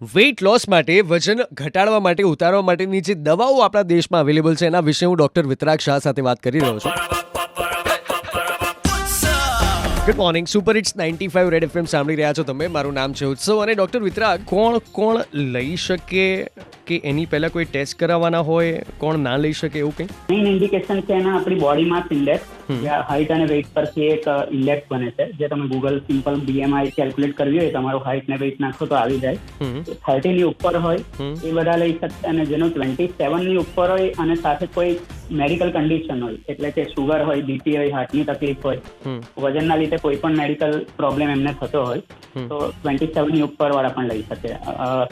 Weight loss માટે, વજન ઘટાડવા માટે, ઉતારવા માટેની જે દવાઓ આપણા દેશમાં અવેલેબલ છે એના વિશે હું ડોક્ટર વિતરાગ શાહ સાથે વાત કરી રહ્યો છું. Good morning. Super hits 95 red FM સાંભળી રહ્યા છો તમે. મારું નામ છે ઉત્સવ. અને ડોક્ટર વિતરાગ, કોણ લઈ શકે કે એની પહેલા કોઈ ટેસ્ટ કરાવવાના હોય, કોણ ના લઈ શકે, એવું કંઈ? મેઇન ઇન્ડિકેશન છે એના આપણી બોડી માસ ઇન્ડેક્સ, હાઇટ અને વેઇટ પરથી એક ઇન્ડેક્સ બને છે, જે તમે ગૂગલ સિમ્પલ BMI કેલ્ક્યુલેટ કરવી હોય તમારું હાઇટ ને વેઇટ નાખો તો આવી જાય. 30 ની ઉપર હોય એ બધા લઈ શકશે, અને જેનું 27 ની ઉપર હોય અને સાથે કોઈ મેડિકલ કન્ડિશન હોય, એટલે કે શુગર હોય, બીપી હોય, હાર્ટની તકલીફ હોય, વજનના લીધે કોઈ પણ મેડિકલ પ્રોબ્લેમ એમને થતો હોય તો 27 ની ઉપર વાળા પણ લઈ શકે.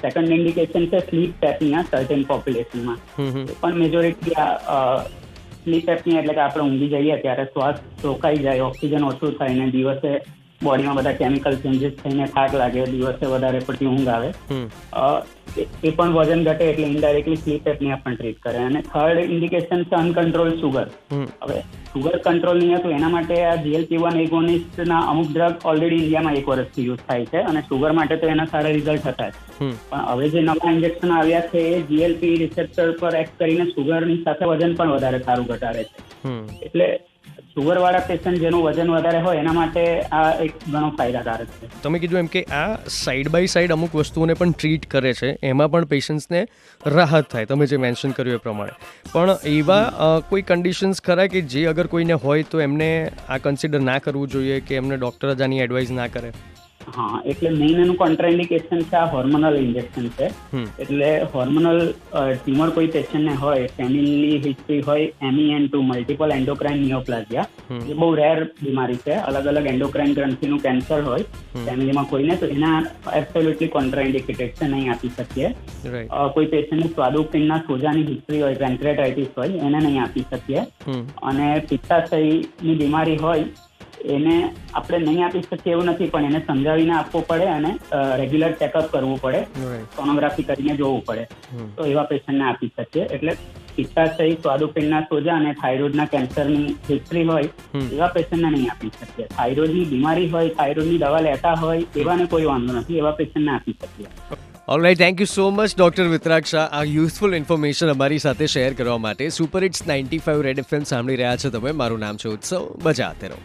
સેકન્ડ ઇન્ડિકેશન છે સ્લીપ એપનિયા સર્ટેન પોપ્યુલેશનમાં. પણ મેજોરિટી સ્લીપ એપનિયા એટલે કે આપણે ઊંઘી જઈએ ત્યારે શ્વાસ રોકાઈ જાય, ઓક્સિજન ઓછું થાય ને દિવસે બોડીમાં બધા કેમિકલ ચેન્જીસ થઈને થાક લાગે, દિવસે વધારે પડતી ઊંઘ આવે, એ પણ વજન ઘટે એટલે ઇનડાયરેક્ટલી સ્લીપ એપનિયા પણ ટ્રીટ કરે. અને થર્ડ ઇન્ડિકેશન છે અનકન્ટ્રોલ શુગર. હવે શુગર કંટ્રોલ નહીં હતું એના માટે આ GLP-1 એગોનિસ્ટના અમુક ડ્રગ ઓલરેડી ઇન્ડિયામાં 1 વર્ષથી યુઝ થાય છે, અને શુગર માટે તો એના સારા રિઝલ્ટ હતા જ. પણ હવે જે નવા ઇન્જેક્શન આવ્યા છે એ GLP રિસેપ્ટર પર એક્ટ કરીને શુગરની સાથે વજન પણ વધારે સારું ઘટાડે છે. એટલે શુગર વાળા પેશન્ટ જેનું વજન વધારે હોય એના માટે આ એક ઘણો ફાયદાકારક છે. તમે કીધું એમ કે આ સાઈડ બાય સાઈડ અમુક વસ્તુઓને પણ ટ્રીટ કરે છે, એમાં પણ પેશન્ટ્સને રાહત થાય, તમે જે મેન્શન કર્યું એ પ્રમાણે. પણ એવા કોઈ કન્ડિશન્સ ખરા કે જે અગર કોઈને હોય તો એમને આ કન્સિડર ના કરવું જોઈએ, કે એમને ડૉક્ટર જ આની એડવાઇસ ના કરે? હા, એટલે મેઇન એનું કોન્ટ્રાઇન્ડિકેશન છે આ હોર્મોનલ ઇન્જેક્શન છે. એટલે હોર્મોનલ ટ્યુમર કોઈ પેશન્ટને હોય, ફેમિલી હિસ્ટ્રી હોય MEN2 મલ્ટિપલ એન્ડોક્રાઇન નિયોપ્લાઝિયા, એ બહુ રેર બીમારી છે, અલગ અલગ એન્ડોક્રાઇન ગ્રંથિનું કેન્સર હોય ફેમિલીમાં કોઈને, તો એના એબ્સોલ્યુટલી કોન્ટ્રાઇન્ડિકેટેડ છે, નહીં આપી શકીએ. કોઈ પેશન્ટને સ્વાદુપિંડના સોજાની હિસ્ટ્રી હોય, પેન્ક્રેટાઇટિસ હોય, એને નહીં આપી શકીએ. અને પિત્તાશયની બીમારી હોય એને આપણે નહીં આપી શકીએ એવું નથી, પણ એને સમજાવીને આપવો પડે અને રેગ્યુલર ચેકઅપ કરવું પડે, સોનોગ્રાફી કરીને જોવું પડે, તો એવા પેશન્ટને આપી શકીએ. એટલે પિત્તાશય, સ્વાદુપિંડના સોજા અને થાઇરોઇડના કેન્સરની હિસ્ટ્રી હોય એવા પેશન્ટને નહીં આપી શકીએ. થાઇરોઇડની બીમારી હોય, થાઇરોઇડની દવા લેતા હોય એવાને કોઈ વાંધો નથી, એવા પેશન્ટને આપી શકીએ. All right, thank you so much doctor વિતરાગ શાહ, આ યુઝફુલ ઇન્ફોર્મેશન અમારી સાથે શેર કરવા માટે. સુપર હિટ્સ 95 રેડ એફએમ સાંભળી રહ્યા છો તમે. મારું નામ છે ઉત્સવ. બજાતે રહો.